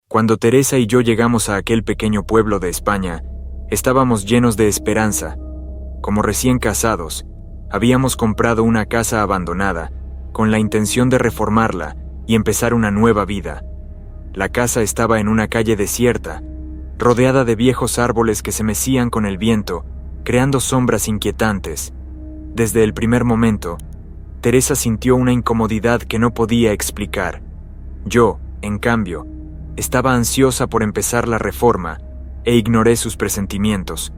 Cuando Teresa y yo llegamos a aquel pequeño pueblo de España, estábamos llenos de esperanza. Como recién casados, habíamos comprado una casa abandonada, con la intención de reformarla y empezar una nueva vida. La casa estaba en una calle desierta, rodeada de viejos árboles que se mecían con el viento, creando sombras inquietantes. Desde el primer momento, Teresa sintió una incomodidad que no podía explicar. Yo, en cambio, estaba ansiosa por empezar la reforma e ignoré sus presentimientos.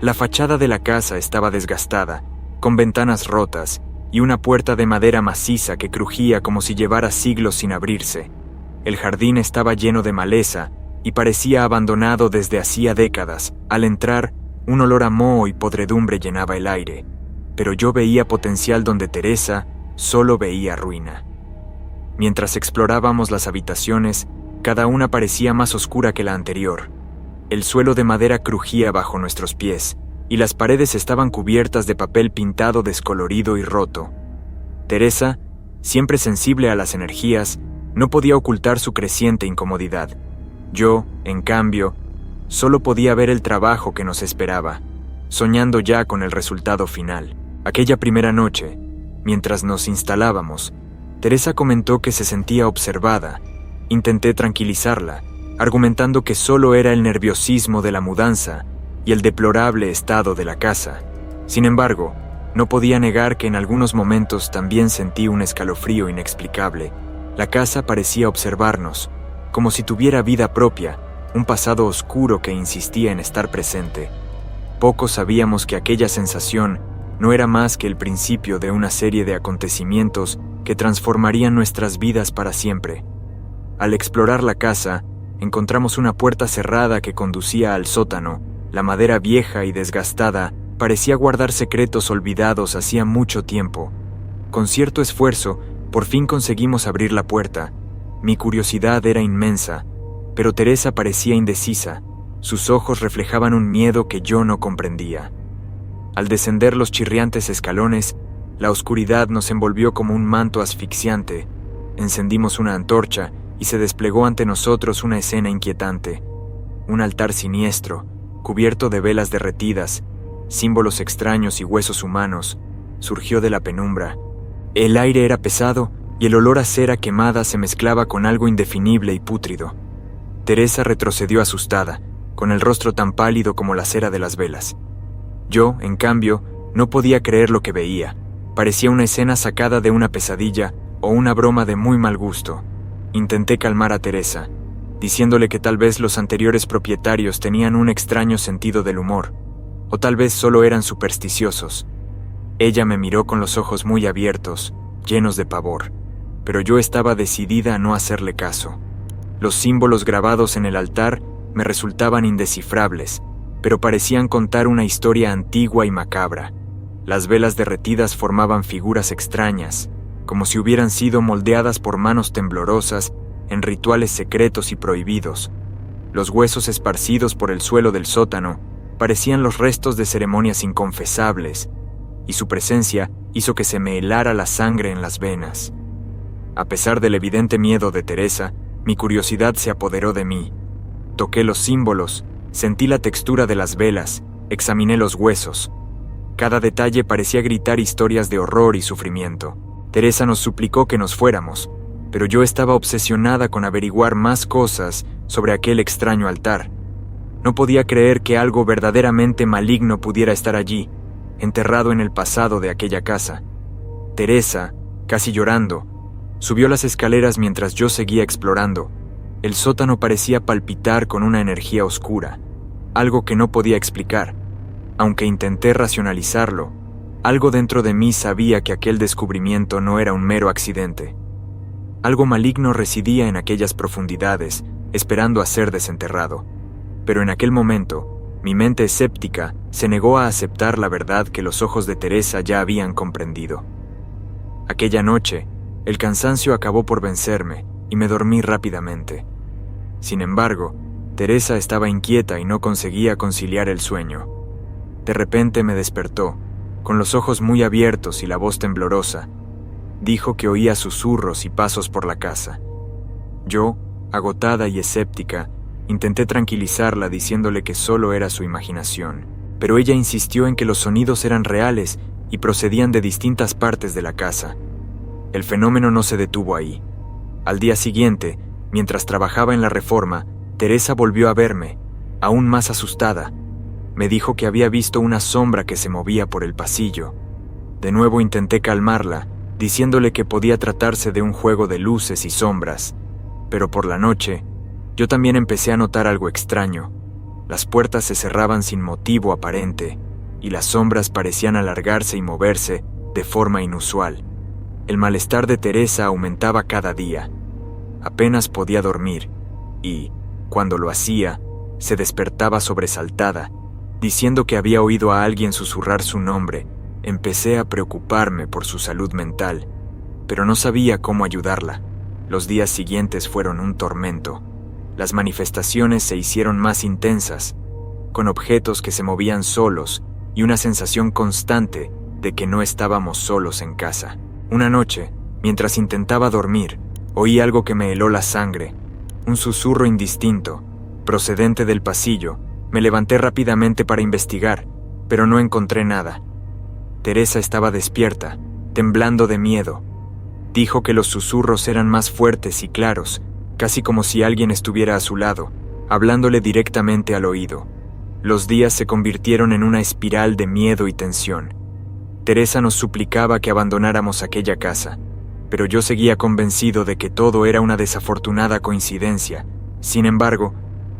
La fachada de la casa estaba desgastada, con ventanas rotas y una puerta de madera maciza que crujía como si llevara siglos sin abrirse. El jardín estaba lleno de maleza y parecía abandonado desde hacía décadas. Al entrar, un olor a moho y podredumbre llenaba el aire, pero yo veía potencial donde Teresa solo veía ruina. Mientras explorábamos las habitaciones, cada una parecía más oscura que la anterior. El suelo de madera crujía bajo nuestros pies, y las paredes estaban cubiertas de papel pintado descolorido y roto. Teresa, siempre sensible a las energías, no podía ocultar su creciente incomodidad. Yo, en cambio, solo podía ver el trabajo que nos esperaba, soñando ya con el resultado final. Aquella primera noche, mientras nos instalábamos, Teresa comentó que se sentía observada. Intenté tranquilizarla, argumentando que solo era el nerviosismo de la mudanza y el deplorable estado de la casa. Sin embargo, no podía negar que en algunos momentos también sentí un escalofrío inexplicable. La casa parecía observarnos, como si tuviera vida propia, un pasado oscuro que insistía en estar presente. Pocos sabíamos que aquella sensación no era más que el principio de una serie de acontecimientos que transformarían nuestras vidas para siempre. Al explorar la casa, encontramos una puerta cerrada que conducía al sótano. La madera vieja y desgastada parecía guardar secretos olvidados hacía mucho tiempo. Con cierto esfuerzo, por fin conseguimos abrir la puerta. Mi curiosidad era inmensa, pero Teresa parecía indecisa. Sus ojos reflejaban un miedo que yo no comprendía. Al descender los chirriantes escalones, la oscuridad nos envolvió como un manto asfixiante. Encendimos una antorcha y se desplegó ante nosotros una escena inquietante. Un altar siniestro, cubierto de velas derretidas, símbolos extraños y huesos humanos, surgió de la penumbra. El aire era pesado y el olor a cera quemada se mezclaba con algo indefinible y pútrido. Teresa retrocedió asustada, con el rostro tan pálido como la cera de las velas. Yo, en cambio, no podía creer lo que veía. Parecía una escena sacada de una pesadilla o una broma de muy mal gusto. Intenté calmar a Teresa, diciéndole que tal vez los anteriores propietarios tenían un extraño sentido del humor, o tal vez solo eran supersticiosos. Ella me miró con los ojos muy abiertos, llenos de pavor, pero yo estaba decidida a no hacerle caso. Los símbolos grabados en el altar me resultaban indescifrables, pero parecían contar una historia antigua y macabra. Las velas derretidas formaban figuras extrañas, como si hubieran sido moldeadas por manos temblorosas en rituales secretos y prohibidos. Los huesos esparcidos por el suelo del sótano parecían los restos de ceremonias inconfesables, y su presencia hizo que se me helara la sangre en las venas. A pesar del evidente miedo de Teresa, mi curiosidad se apoderó de mí. Toqué los símbolos, sentí la textura de las velas, examiné los huesos. Cada detalle parecía gritar historias de horror y sufrimiento. Teresa nos suplicó que nos fuéramos, pero yo estaba obsesionada con averiguar más cosas sobre aquel extraño altar. No podía creer que algo verdaderamente maligno pudiera estar allí, enterrado en el pasado de aquella casa. Teresa, casi llorando, subió las escaleras mientras yo seguía explorando. El sótano parecía palpitar con una energía oscura, algo que no podía explicar. Aunque intenté racionalizarlo, algo dentro de mí sabía que aquel descubrimiento no era un mero accidente. Algo maligno residía en aquellas profundidades, esperando a ser desenterrado. Pero en aquel momento, mi mente escéptica se negó a aceptar la verdad que los ojos de Teresa ya habían comprendido. Aquella noche, el cansancio acabó por vencerme y me dormí rápidamente. Sin embargo, Teresa estaba inquieta y no conseguía conciliar el sueño. De repente me despertó, con los ojos muy abiertos y la voz temblorosa. Dijo que oía susurros y pasos por la casa. Yo, Agotada y escéptica, intenté tranquilizarla diciéndole que solo era su imaginación, pero ella insistió en que los sonidos eran reales y procedían de distintas partes de la casa. El fenómeno no se detuvo ahí. Al día siguiente, mientras trabajaba en la reforma, Teresa volvió a verme, aún más asustada. Me dijo que había visto una sombra que se movía por el pasillo. De nuevo intenté calmarla, diciéndole que podía tratarse de un juego de luces y sombras, pero por la noche, yo también empecé a notar algo extraño. Las puertas se cerraban sin motivo aparente, y las sombras parecían alargarse y moverse de forma inusual. El malestar de Teresa aumentaba cada día. Apenas podía dormir, y, cuando lo hacía, se despertaba sobresaltada, diciendo que había oído a alguien susurrar su nombre. Empecé a preocuparme por su salud mental, pero no sabía cómo ayudarla. Los días siguientes fueron un tormento. Las manifestaciones se hicieron más intensas, con objetos que se movían solos y una sensación constante de que no estábamos solos en casa. Una noche, mientras intentaba dormir, oí algo que me heló la sangre, un susurro indistinto, procedente del pasillo. Me levanté rápidamente para investigar, pero no encontré nada. Teresa estaba despierta, temblando de miedo. Dijo que los susurros eran más fuertes y claros, casi como si alguien estuviera a su lado, hablándole directamente al oído. Los días se convirtieron en una espiral de miedo y tensión. Teresa nos suplicaba que abandonáramos aquella casa, pero yo seguía convencido de que todo era una desafortunada coincidencia. Sin embargo,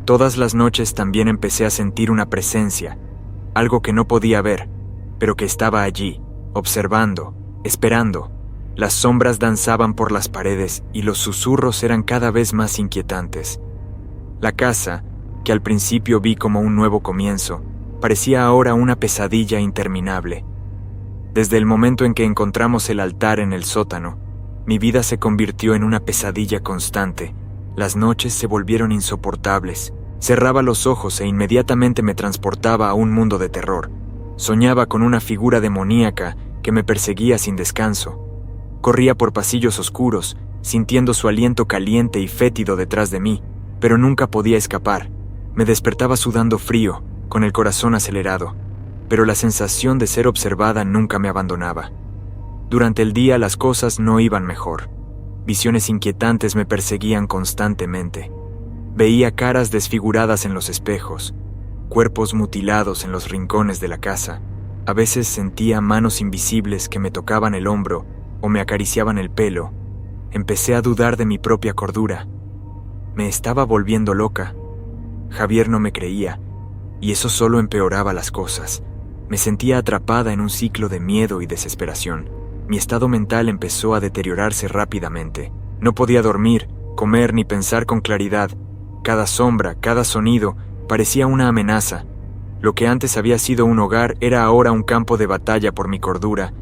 todas las noches también empecé a sentir una presencia, algo que no podía ver, pero que estaba allí, observando, esperando. Las sombras danzaban por las paredes y los susurros eran cada vez más inquietantes. La casa, que al principio vi como un nuevo comienzo, parecía ahora una pesadilla interminable. Desde el momento en que encontramos el altar en el sótano, mi vida se convirtió en una pesadilla constante. Las noches se volvieron insoportables. Cerraba los ojos e inmediatamente me transportaba a un mundo de terror. Soñaba con una figura demoníaca que me perseguía sin descanso. Corría por pasillos oscuros, sintiendo su aliento caliente y fétido detrás de mí, pero nunca podía escapar. Me despertaba sudando frío, con el corazón acelerado, pero la sensación de ser observada nunca me abandonaba. Durante el día las cosas no iban mejor. Visiones inquietantes me perseguían constantemente. Veía caras desfiguradas en los espejos, cuerpos mutilados en los rincones de la casa. A veces sentía manos invisibles que me tocaban el hombro o me acariciaban el pelo. Empecé a dudar de mi propia cordura. Me estaba volviendo loca. Javier no me creía, y eso solo empeoraba las cosas. Me sentía atrapada en un ciclo de miedo y desesperación. Mi estado mental empezó a deteriorarse rápidamente. No podía dormir, comer ni pensar con claridad. Cada sombra, cada sonido, parecía una amenaza. Lo que antes había sido un hogar era ahora un campo de batalla por mi cordura.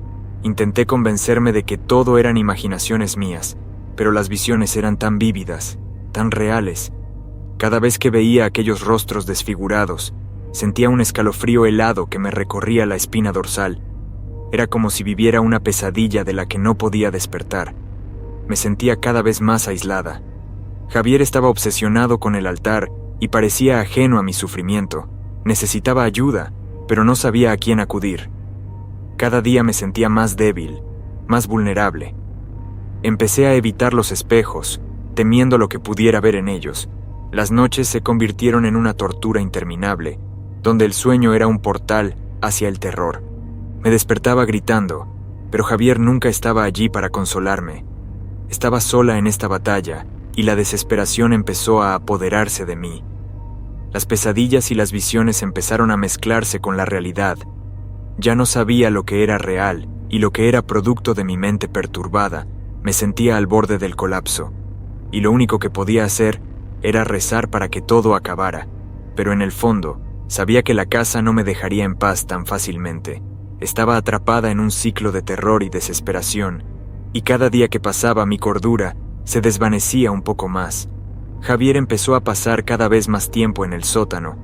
Intenté convencerme de que todo eran imaginaciones mías, pero las visiones eran tan vívidas, tan reales. Cada vez que veía aquellos rostros desfigurados, sentía un escalofrío helado que me recorría la espina dorsal. Era como si viviera una pesadilla de la que no podía despertar. Me sentía cada vez más aislada. Javier estaba obsesionado con el altar y parecía ajeno a mi sufrimiento. Necesitaba ayuda, pero no sabía a quién acudir. Cada día me sentía más débil, más vulnerable. Empecé a evitar los espejos, temiendo lo que pudiera ver en ellos. Las noches se convirtieron en una tortura interminable, donde el sueño era un portal hacia el terror. Me despertaba gritando, pero Javier nunca estaba allí para consolarme. Estaba sola en esta batalla, y la desesperación empezó a apoderarse de mí. Las pesadillas y las visiones empezaron a mezclarse con la realidad. Ya no sabía lo que era real y lo que era producto de mi mente perturbada. Me sentía al borde del colapso, y lo único que podía hacer era rezar para que todo acabara, pero en el fondo sabía que la casa no me dejaría en paz tan fácilmente. Estaba atrapada en un ciclo de terror y desesperación, y cada día que pasaba mi cordura se desvanecía un poco más. Javier empezó a pasar cada vez más tiempo en el sótano.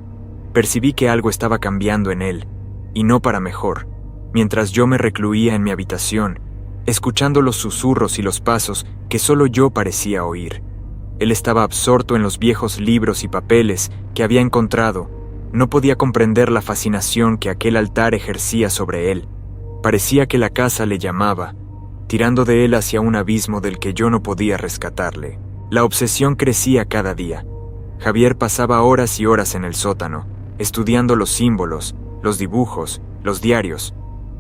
Percibí que algo estaba cambiando en él, y no para mejor. Mientras yo me recluía en mi habitación, escuchando los susurros y los pasos que solo yo parecía oír. Él estaba absorto en los viejos libros y papeles que había encontrado. No podía comprender la fascinación que aquel altar ejercía sobre él. Parecía que la casa le llamaba, tirando de él hacia un abismo del que yo no podía rescatarle. La obsesión crecía cada día. Javier pasaba horas y horas en el sótano, estudiando los símbolos, los dibujos, los diarios.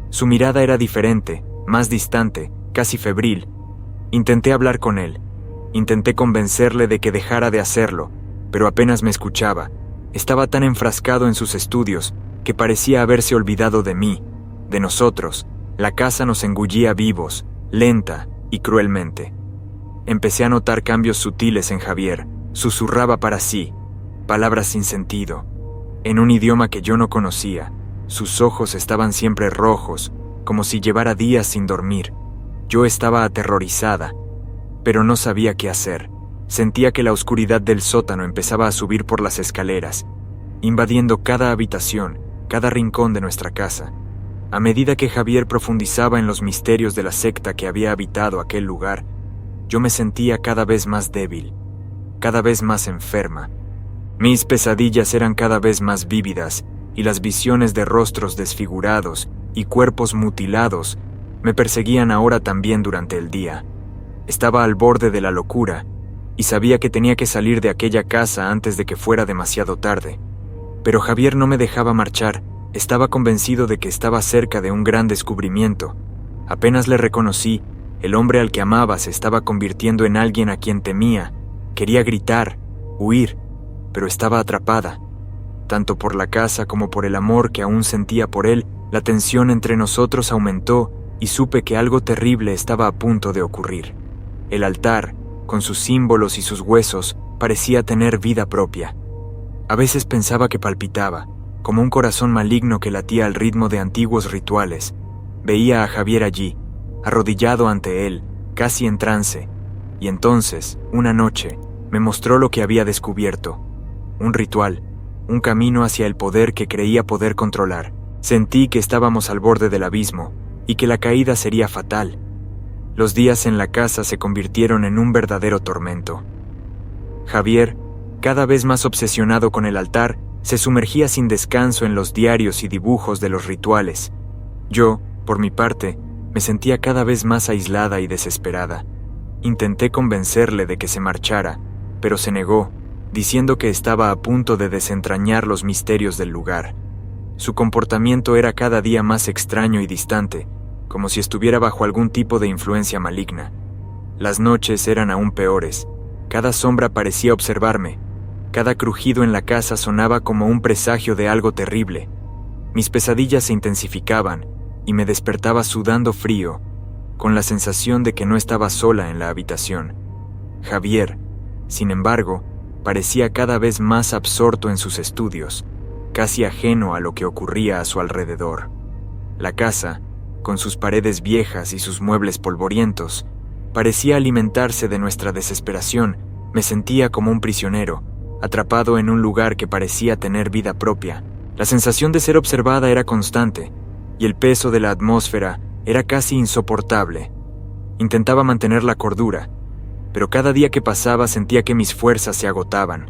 Su mirada era diferente, más distante, casi febril. Intenté hablar con él. Intenté convencerle de que dejara de hacerlo, pero apenas me escuchaba. Estaba tan enfrascado en sus estudios que parecía haberse olvidado de mí, de nosotros. La casa nos engullía vivos, lenta y cruelmente. Empecé a notar cambios sutiles en Javier. Susurraba para sí, palabras sin sentido, en un idioma que yo no conocía. Sus ojos estaban siempre rojos, como si llevara días sin dormir. Yo estaba aterrorizada, pero no sabía qué hacer. Sentía que la oscuridad del sótano empezaba a subir por las escaleras, invadiendo cada habitación, cada rincón de nuestra casa. A medida que Javier profundizaba en los misterios de la secta que había habitado aquel lugar, yo me sentía cada vez más débil, cada vez más enferma. Mis pesadillas eran cada vez más vívidas y las visiones de rostros desfigurados y cuerpos mutilados me perseguían ahora también durante el día. Estaba al borde de la locura y sabía que tenía que salir de aquella casa antes de que fuera demasiado tarde. Pero Javier no me dejaba marchar. Estaba convencido de que estaba cerca de un gran descubrimiento. Apenas le reconocí, el hombre al que amaba se estaba convirtiendo en alguien a quien temía. Quería gritar, huir, pero estaba atrapada. Tanto por la casa como por el amor que aún sentía por él, la tensión entre nosotros aumentó y supe que algo terrible estaba a punto de ocurrir. El altar, con sus símbolos y sus huesos, parecía tener vida propia. A veces pensaba que palpitaba, como un corazón maligno que latía al ritmo de antiguos rituales. Veía a Javier allí, arrodillado ante él, casi en trance, y entonces, una noche, me mostró lo que había descubierto. Un ritual, un camino hacia el poder que creía poder controlar. Sentí que estábamos al borde del abismo y que la caída sería fatal. Los días en la casa se convirtieron en un verdadero tormento. Javier, cada vez más obsesionado con el altar, se sumergía sin descanso en los diarios y dibujos de los rituales. Yo, por mi parte, me sentía cada vez más aislada y desesperada. Intenté convencerle de que se marchara, pero se negó, diciendo que estaba a punto de desentrañar los misterios del lugar. Su comportamiento era cada día más extraño y distante, como si estuviera bajo algún tipo de influencia maligna. Las noches eran aún peores. Cada sombra parecía observarme. Cada crujido en la casa sonaba como un presagio de algo terrible. Mis pesadillas se intensificaban y me despertaba sudando frío, con la sensación de que no estaba sola en la habitación. Javier, sin embargo, parecía cada vez más absorto en sus estudios, casi ajeno a lo que ocurría a su alrededor. La casa, con sus paredes viejas y sus muebles polvorientos, parecía alimentarse de nuestra desesperación. Me sentía como un prisionero, atrapado en un lugar que parecía tener vida propia. La sensación de ser observada era constante, y el peso de la atmósfera era casi insoportable. Intentaba mantener la cordura, pero cada día que pasaba sentía que mis fuerzas se agotaban.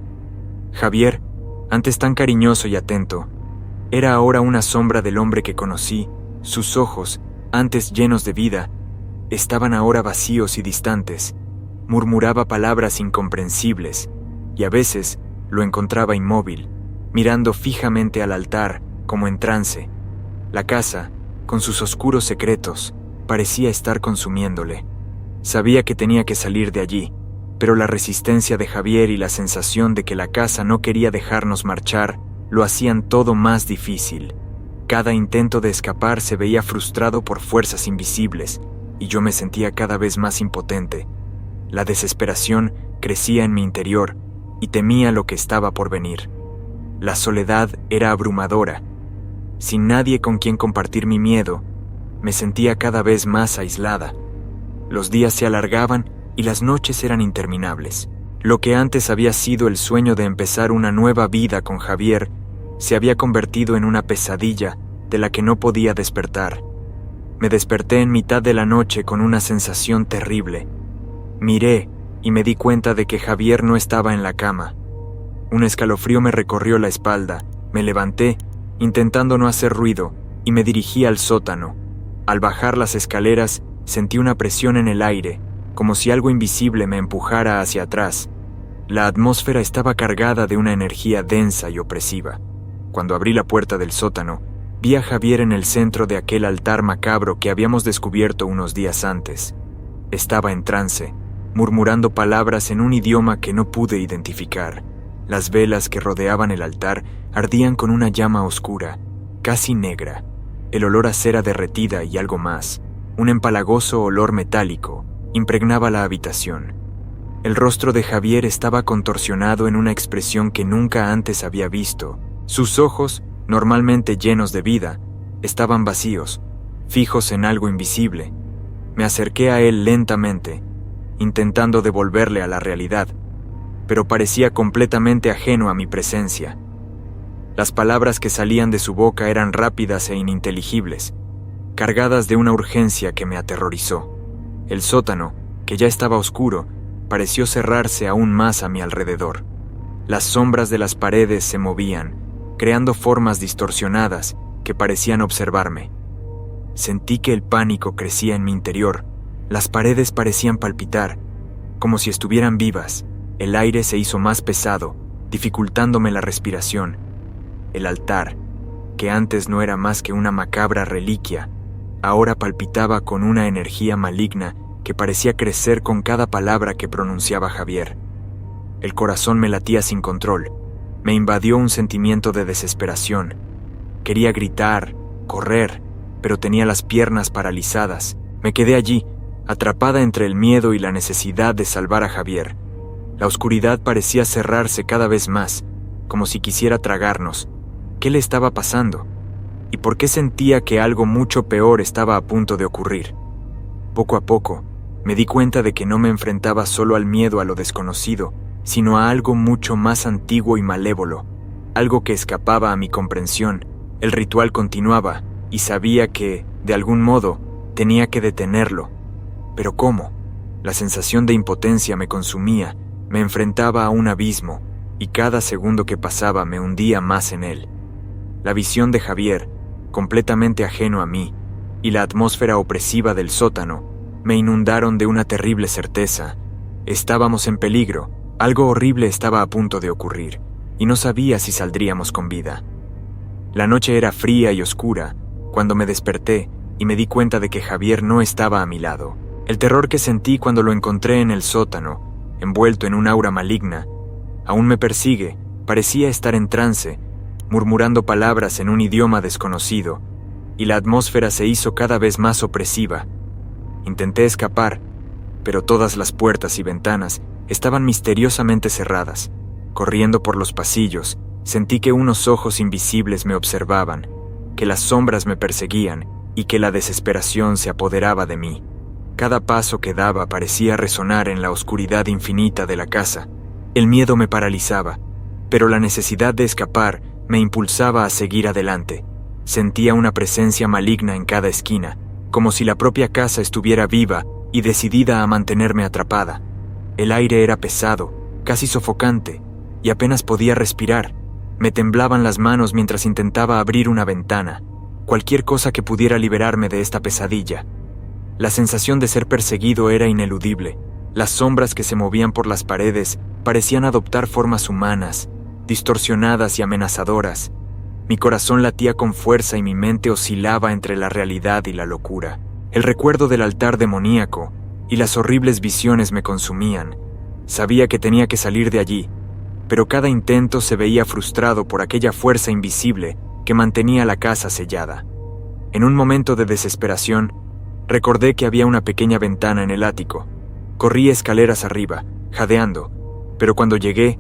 Javier, antes tan cariñoso y atento, era ahora una sombra del hombre que conocí. Sus ojos, antes llenos de vida, estaban ahora vacíos y distantes. Murmuraba palabras incomprensibles, y a veces lo encontraba inmóvil, mirando fijamente al altar, como en trance. La casa, con sus oscuros secretos, parecía estar consumiéndole. Sabía que tenía que salir de allí, pero la resistencia de Javier y la sensación de que la casa no quería dejarnos marchar lo hacían todo más difícil. Cada intento de escapar se veía frustrado por fuerzas invisibles, y yo me sentía cada vez más impotente. La desesperación crecía en mi interior, y temía lo que estaba por venir. La soledad era abrumadora. Sin nadie con quien compartir mi miedo, me sentía cada vez más aislada. Los días se alargaban y las noches eran interminables. Lo que antes había sido el sueño de empezar una nueva vida con Javier se había convertido en una pesadilla de la que no podía despertar. Me desperté en mitad de la noche con una sensación terrible. Miré, y me di cuenta de que Javier no estaba en la cama. Un escalofrío me recorrió la espalda, me levanté, intentando no hacer ruido, y me dirigí al sótano. Al bajar las escaleras, sentí una presión en el aire, como si algo invisible me empujara hacia atrás. La atmósfera estaba cargada de una energía densa y opresiva. Cuando abrí la puerta del sótano, vi a Javier en el centro de aquel altar macabro que habíamos descubierto unos días antes. Estaba en trance, murmurando palabras en un idioma que no pude identificar. Las velas que rodeaban el altar ardían con una llama oscura, casi negra. El olor a cera derretida y algo más, un empalagoso olor metálico, impregnaba la habitación. El rostro de Javier estaba contorsionado en una expresión que nunca antes había visto. Sus ojos, normalmente llenos de vida, estaban vacíos, fijos en algo invisible. Me acerqué a él lentamente, intentando devolverle a la realidad, pero parecía completamente ajeno a mi presencia. Las palabras que salían de su boca eran rápidas e ininteligibles, cargadas de una urgencia que me aterrorizó. El sótano, que ya estaba oscuro, pareció cerrarse aún más a mi alrededor. Las sombras de las paredes se movían, creando formas distorsionadas que parecían observarme. Sentí que el pánico crecía en mi interior. Las paredes parecían palpitar, como si estuvieran vivas. El aire se hizo más pesado, dificultándome la respiración. El altar, que antes no era más que una macabra reliquia, ahora palpitaba con una energía maligna que parecía crecer con cada palabra que pronunciaba Javier. El corazón me latía sin control. Me invadió un sentimiento de desesperación. Quería gritar, correr, pero tenía las piernas paralizadas. Me quedé allí, atrapada entre el miedo y la necesidad de salvar a Javier. La oscuridad parecía cerrarse cada vez más, como si quisiera tragarnos. ¿Qué le estaba pasando? ¿Y por qué sentía que algo mucho peor estaba a punto de ocurrir? Poco a poco, me di cuenta de que no me enfrentaba solo al miedo a lo desconocido, sino a algo mucho más antiguo y malévolo, algo que escapaba a mi comprensión. El ritual continuaba, y sabía que, de algún modo, tenía que detenerlo. ¿Pero cómo? La sensación de impotencia me consumía, me enfrentaba a un abismo, y cada segundo que pasaba me hundía más en él. La visión de Javier, completamente ajeno a mí, y la atmósfera opresiva del sótano, me inundaron de una terrible certeza. Estábamos en peligro, algo horrible estaba a punto de ocurrir, y no sabía si saldríamos con vida. La noche era fría y oscura, cuando me desperté y me di cuenta de que Javier no estaba a mi lado. El terror que sentí cuando lo encontré en el sótano, envuelto en un aura maligna, aún me persigue. Parecía estar en trance, murmurando palabras en un idioma desconocido, y la atmósfera se hizo cada vez más opresiva. Intenté escapar, pero todas las puertas y ventanas estaban misteriosamente cerradas. Corriendo por los pasillos, sentí que unos ojos invisibles me observaban, que las sombras me perseguían y que la desesperación se apoderaba de mí. Cada paso que daba parecía resonar en la oscuridad infinita de la casa. El miedo me paralizaba, pero la necesidad de escapar me impulsaba a seguir adelante. Sentía una presencia maligna en cada esquina, como si la propia casa estuviera viva y decidida a mantenerme atrapada. El aire era pesado, casi sofocante, y apenas podía respirar. Me temblaban las manos mientras intentaba abrir una ventana, cualquier cosa que pudiera liberarme de esta pesadilla. La sensación de ser perseguido era ineludible. Las sombras que se movían por las paredes parecían adoptar formas humanas, distorsionadas y amenazadoras. Mi corazón latía con fuerza y mi mente oscilaba entre la realidad y la locura. El recuerdo del altar demoníaco y las horribles visiones me consumían. Sabía que tenía que salir de allí, pero cada intento se veía frustrado por aquella fuerza invisible que mantenía la casa sellada. En un momento de desesperación, recordé que había una pequeña ventana en el ático. Corrí escaleras arriba, jadeando, pero cuando llegué,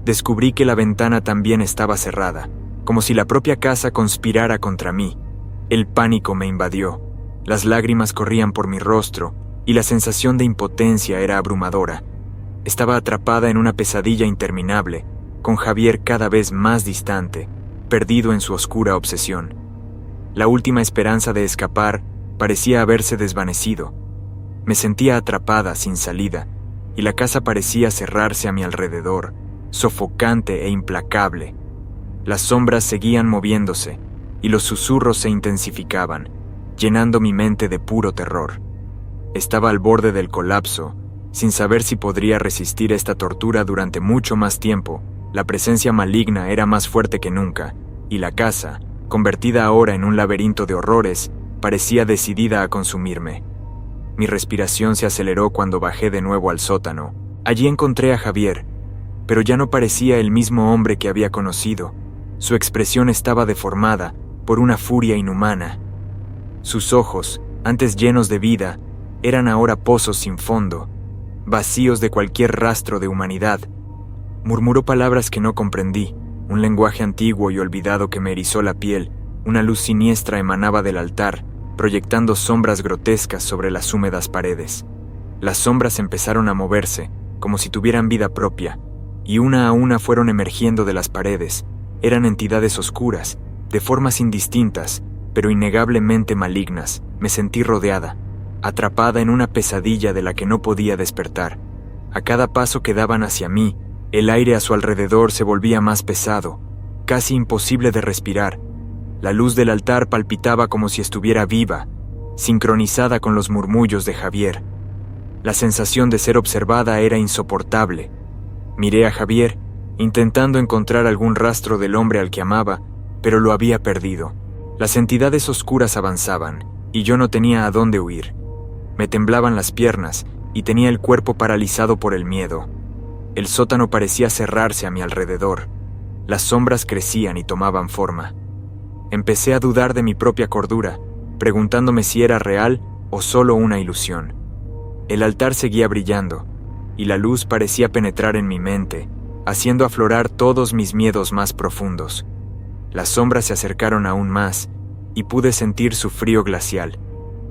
descubrí que la ventana también estaba cerrada, como si la propia casa conspirara contra mí. El pánico me invadió, las lágrimas corrían por mi rostro y la sensación de impotencia era abrumadora. Estaba atrapada en una pesadilla interminable, con Javier cada vez más distante, perdido en su oscura obsesión. La última esperanza de escapar parecía haberse desvanecido. Me sentía atrapada sin salida, y la casa parecía cerrarse a mi alrededor, sofocante e implacable. Las sombras seguían moviéndose, y los susurros se intensificaban, llenando mi mente de puro terror. Estaba al borde del colapso, sin saber si podría resistir esta tortura durante mucho más tiempo. La presencia maligna era más fuerte que nunca, y la casa, convertida ahora en un laberinto de horrores, parecía decidida a consumirme. Mi respiración se aceleró cuando bajé de nuevo al sótano. Allí encontré a Javier, pero ya no parecía el mismo hombre que había conocido. Su expresión estaba deformada por una furia inhumana. Sus ojos, antes llenos de vida, eran ahora pozos sin fondo, vacíos de cualquier rastro de humanidad. Murmuró palabras que no comprendí, un lenguaje antiguo y olvidado que me erizó la piel. Una luz siniestra emanaba del altar, proyectando sombras grotescas sobre las húmedas paredes. Las sombras empezaron a moverse, como si tuvieran vida propia, y una a una fueron emergiendo de las paredes. Eran entidades oscuras, de formas indistintas, pero innegablemente malignas. Me sentí rodeada, atrapada en una pesadilla de la que no podía despertar. A cada paso que daban hacia mí, el aire a su alrededor se volvía más pesado, casi imposible de respirar. La luz del altar palpitaba como si estuviera viva, sincronizada con los murmullos de Javier. La sensación de ser observada era insoportable. Miré a Javier, intentando encontrar algún rastro del hombre al que amaba, pero lo había perdido. Las entidades oscuras avanzaban, y yo no tenía a dónde huir. Me temblaban las piernas, y tenía el cuerpo paralizado por el miedo. El sótano parecía cerrarse a mi alrededor. Las sombras crecían y tomaban forma. Empecé a dudar de mi propia cordura, preguntándome si era real o solo una ilusión. El altar seguía brillando, y la luz parecía penetrar en mi mente, haciendo aflorar todos mis miedos más profundos. Las sombras se acercaron aún más, y pude sentir su frío glacial,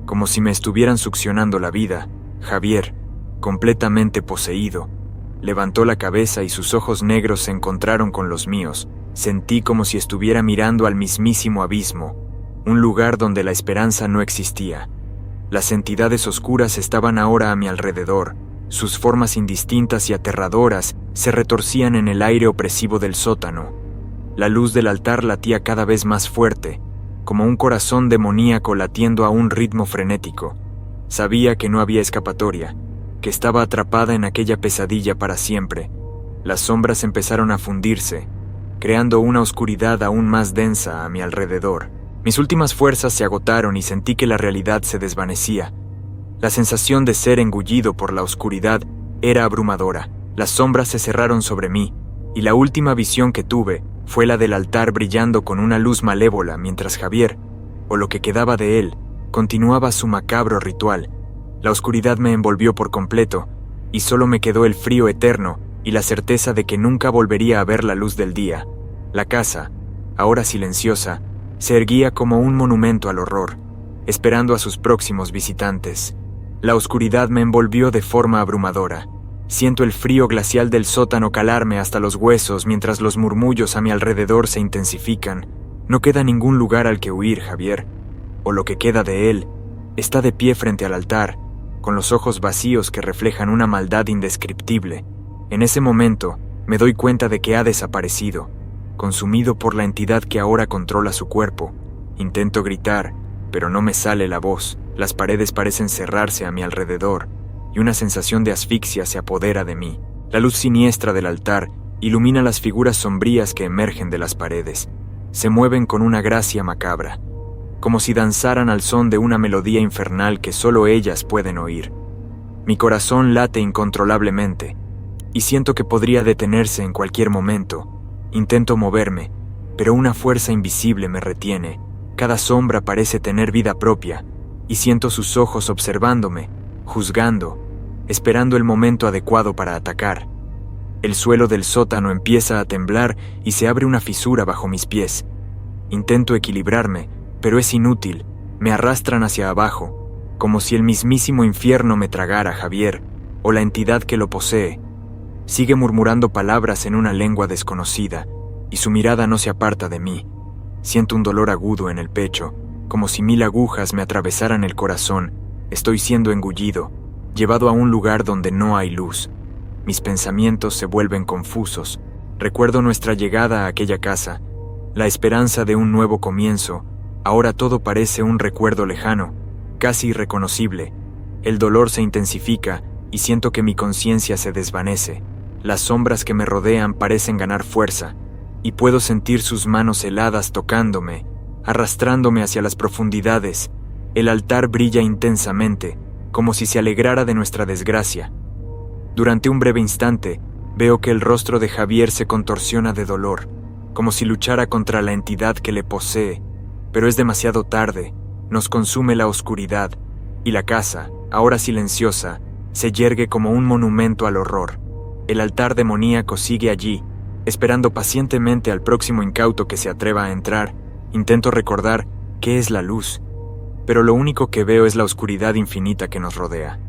como si me estuvieran succionando la vida. Javier, completamente poseído, levantó la cabeza y sus ojos negros se encontraron con los míos. Sentí como si estuviera mirando al mismísimo abismo, un lugar donde la esperanza no existía. Las entidades oscuras estaban ahora a mi alrededor. Sus formas indistintas y aterradoras se retorcían en el aire opresivo del sótano. La luz del altar latía cada vez más fuerte, como un corazón demoníaco latiendo a un ritmo frenético. Sabía que no había escapatoria, que estaba atrapada en aquella pesadilla para siempre. Las sombras empezaron a fundirse, creando una oscuridad aún más densa a mi alrededor. Mis últimas fuerzas se agotaron y sentí que la realidad se desvanecía. La sensación de ser engullido por la oscuridad era abrumadora. Las sombras se cerraron sobre mí, y la última visión que tuve fue la del altar brillando con una luz malévola mientras Javier, o lo que quedaba de él, continuaba su macabro ritual. La oscuridad me envolvió por completo, y solo me quedó el frío eterno y la certeza de que nunca volvería a ver la luz del día. La casa, ahora silenciosa, se erguía como un monumento al horror, esperando a sus próximos visitantes. La oscuridad me envolvió de forma abrumadora. Siento el frío glacial del sótano calarme hasta los huesos mientras los murmullos a mi alrededor se intensifican. No queda ningún lugar al que huir, Javier, o lo que queda de él. Está de pie frente al altar, con los ojos vacíos que reflejan una maldad indescriptible. En ese momento, me doy cuenta de que ha desaparecido, consumido por la entidad que ahora controla su cuerpo. Intento gritar, pero no me sale la voz. Las paredes parecen cerrarse a mi alrededor, y una sensación de asfixia se apodera de mí. La luz siniestra del altar ilumina las figuras sombrías que emergen de las paredes. Se mueven con una gracia macabra, como si danzaran al son de una melodía infernal que solo ellas pueden oír. Mi corazón late incontrolablemente, y siento que podría detenerse en cualquier momento. Intento moverme, pero una fuerza invisible me retiene. Cada sombra parece tener vida propia, y siento sus ojos observándome, juzgando, esperando el momento adecuado para atacar. El suelo del sótano empieza a temblar y se abre una fisura bajo mis pies. Intento equilibrarme, pero es inútil. Me arrastran hacia abajo, como si el mismísimo infierno me tragara, Javier, o la entidad que lo posee. Sigue murmurando palabras en una lengua desconocida, y su mirada no se aparta de mí. Siento un dolor agudo en el pecho, como si 1000 agujas me atravesaran el corazón. Estoy siendo engullido. llevado a un lugar donde no hay luz. Mis pensamientos se vuelven confusos. Recuerdo nuestra llegada a aquella casa, la esperanza de un nuevo comienzo. Ahora todo parece un recuerdo lejano, casi irreconocible. El dolor se intensifica y siento que mi conciencia se desvanece. Las sombras que me rodean parecen ganar fuerza, y puedo sentir sus manos heladas tocándome, arrastrándome hacia las profundidades. El altar brilla intensamente, como si se alegrara de nuestra desgracia. Durante un breve instante, veo que el rostro de Javier se contorsiona de dolor, como si luchara contra la entidad que le posee, pero es demasiado tarde, nos consume la oscuridad, y la casa, ahora silenciosa, se yergue como un monumento al horror. El altar demoníaco sigue allí, esperando pacientemente al próximo incauto que se atreva a entrar. Intento recordar qué es la luz, pero lo único que veo es la oscuridad infinita que nos rodea.